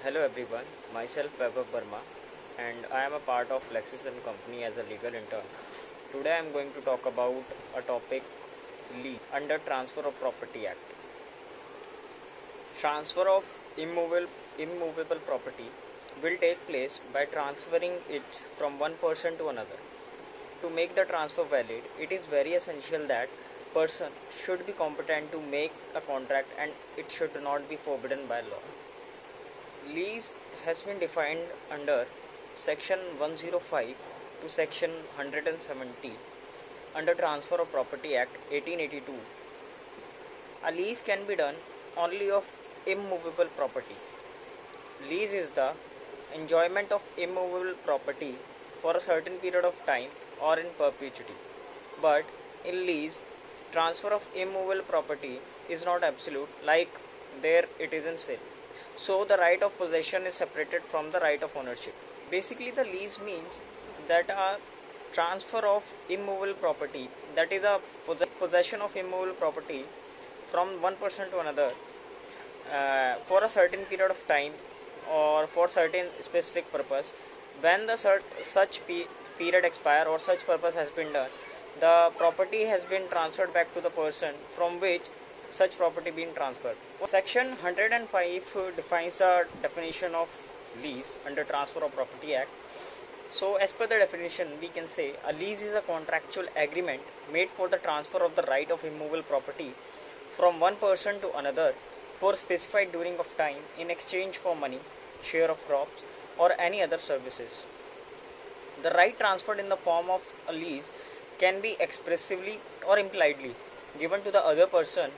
Hello everyone, myself Vaibhav Verma and I am a part of Lexis & Company as a legal intern. Today I am going to talk about a topic lease under Transfer of Property Act. Transfer of immovable property will take place by transferring it from one person to another. To make the transfer valid, it is very essential that person should be competent to make a contract and it should not be forbidden by law. Lease has been defined under Section 105 to Section 170 under Transfer of Property Act 1882. A lease can be done only of immovable property. Lease is the enjoyment of immovable property for a certain period of time or in perpetuity. But in lease, transfer of immovable property is not absolute like there it is in sale. So the right of possession is separated from the right of ownership. Basically, the lease means that a transfer of immovable property, that is a possession of immovable property from one person to another for a certain period of time or for certain specific purpose. When the such period expire or such purpose has been done, the property has been transferred back to the person from which such property being transferred. Section 105 defines the definition of lease under Transfer of Property Act. So as per the definition, we can say a lease is a contractual agreement made for the transfer of the right of immovable property from one person to another for specified during of time in exchange for money, share of crops or any other services. The right transferred in the form of a lease can be expressively or impliedly given to the other person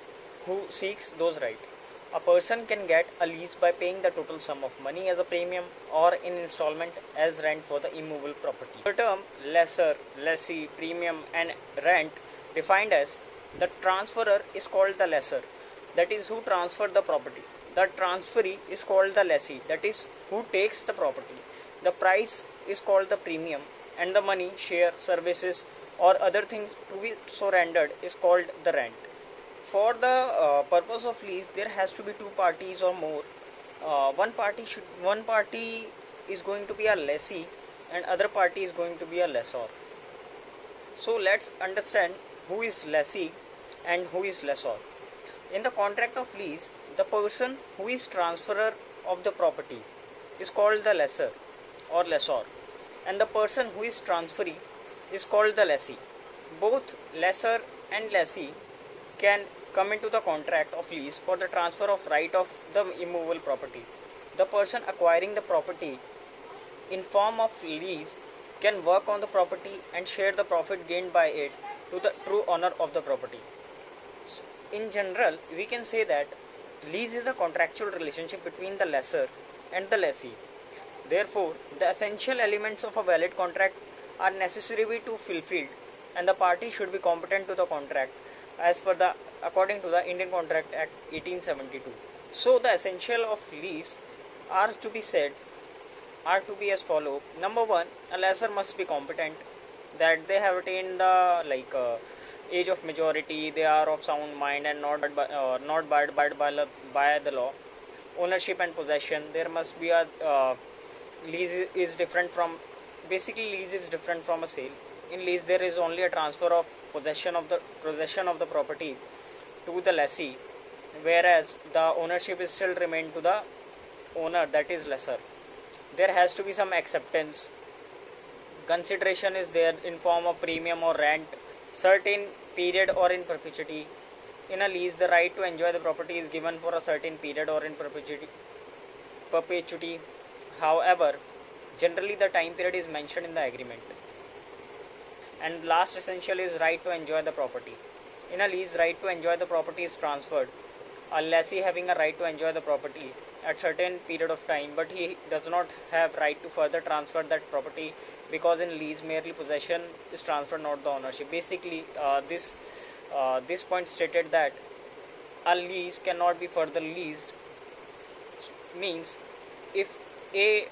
who seeks those rights. A person can get a lease by paying the total sum of money as a premium or in installment as rent for the immovable property. The term lessor, lessee, premium and rent defined as the transferor is called the lessor, that is who transferred the property. The transferee is called the lessee, that is who takes the property. The price is called the premium and the money, share, services or other things to be so rendered is called the rent. For the purpose of lease, there has to be two parties or more. One party is going to be a lessee and other party is going to be a lessor. So let's understand who is lessee and who is lessor. In the contract of lease, the person who is transferor of the property is called the lessor or lessor, and the person who is transferee is called the lessee. Both lessor and lessee can come into the contract of lease for the transfer of right of the immovable property. The person acquiring the property in form of lease can work on the property and share the profit gained by it to the true owner of the property. So, in general, we can say that lease is a contractual relationship between the lessor and the lessee. Therefore, the essential elements of a valid contract are necessary to fulfilled and the party should be competent to the contract as per the according to the Indian Contract Act 1872. So the essential of lease are to be as follow. Number one, a lessor must be competent, that they have attained the age of majority, they are of sound mind and not bound by the law. Ownership and possession, there must be a lease is different from a sale. In lease, there is only a transfer of possession of the property to the lessee, whereas the ownership is still remained to the owner, that is lessor. There has to be some acceptance. Consideration is there in form of premium or rent, certain period or in perpetuity. In a lease, the right to enjoy the property is given for a certain period or in perpetuity. However, generally the time period is mentioned in the agreement. And last essential is right to enjoy the property. In a lease, right to enjoy the property is transferred. A lessee having a right to enjoy the property at certain period of time, but he does not have right to further transfer that property because in lease merely possession is transferred, not the ownership. Basically, this point stated that a lease cannot be further leased. Means if A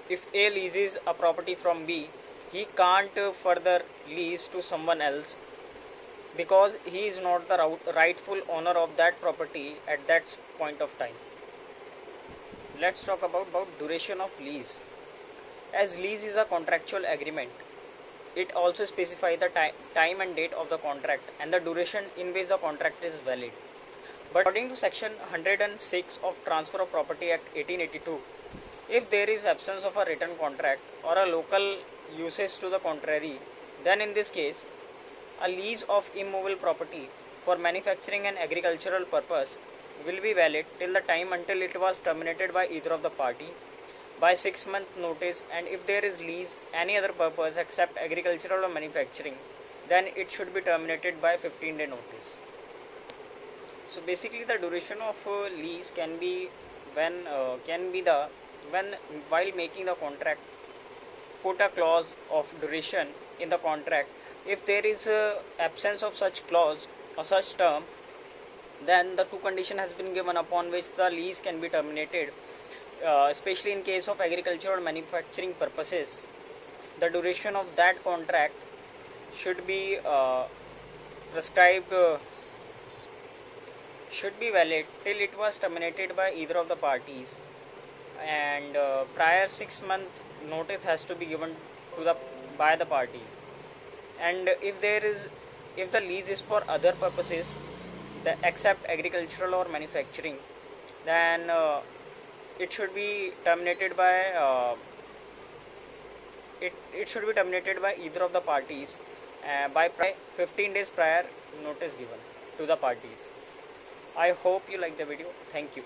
if A leases a property from B, he can't further lease to someone else because he is not the rightful owner of that property at that point of time. let's talk about duration of lease. As lease is a contractual agreement, it also specifies the time and date of the contract and the duration in which the contract is valid. But according to section 106 of Transfer of Property Act 1882, if there is absence of a written contract or a local usage to the contrary, then in this case, a lease of immovable property for manufacturing and agricultural purpose will be valid till the time until it was terminated by either of the party by 6 month notice, and if there is lease any other purpose except agricultural or manufacturing, then it should be terminated by 15-day notice. So basically the duration of lease can be when while making the contract put a clause of duration in the contract. If there is absence of such clause or such term, then the two condition has been given upon which the lease can be terminated, especially in case of agricultural or manufacturing purposes. The duration of that contract should be prescribed should be valid till it was terminated by either of the parties, and prior 6 month notice has to be given to the by the parties. And if the lease is for other purposes except agricultural or manufacturing, then it should be terminated by it should be terminated by either of the parties by 15 days prior notice given to the parties. I hope you like the video. Thank you.